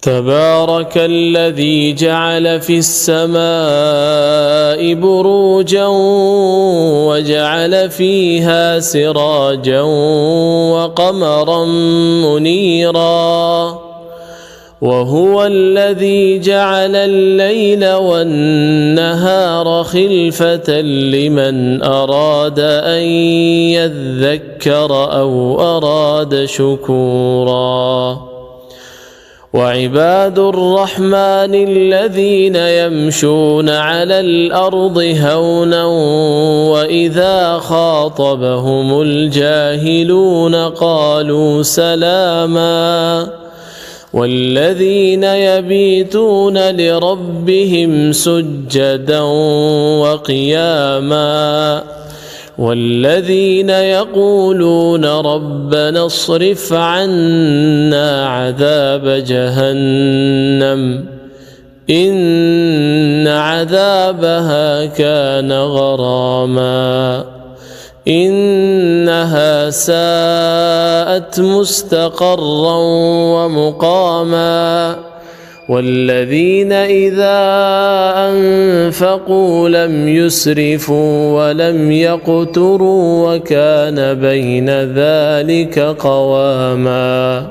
تبارك الذي جعل في السماء بروجا وجعل فيها سراجا وقمرا منيرا وهو الذي جعل الليل والنهار خلفة لمن أراد أن يذكر أو أراد شكورا وعباد الرحمن الذين يمشون على الأرض هونا وإذا خاطبهم الجاهلون قالوا سلاما والذين يبيتون لربهم سجدا وقياما والذين يقولون ربنا اصرف عنا عذاب جهنم إن عذابها كان غراما إنها ساءت مستقرا ومقاما والذين إذا أنفقوا لم يسرفوا ولم يقتروا وكان بين ذلك قواما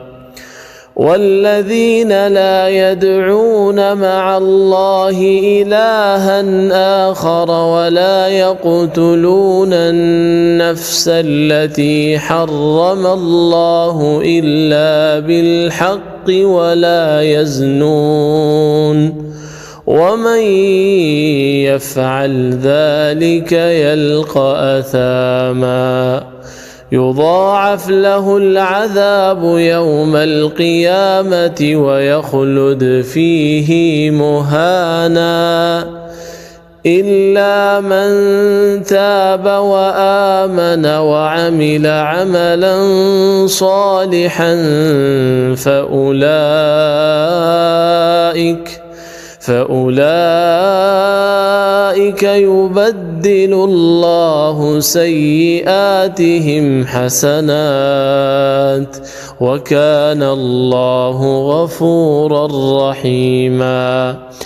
والذين لا يدعون مع الله إلها آخر ولا يقتلون النفس التي حرم الله إلا بالحق ولا يزنون ومن يفعل ذلك يلقى أثاما يضاعف له العذاب يوم القيامة ويخلد فيه مهانا إلا من تاب وآمن وعمل عملا صالحا فأولئك يبدل الله سيئاتهم حسنات وكان الله غفورا رحيما.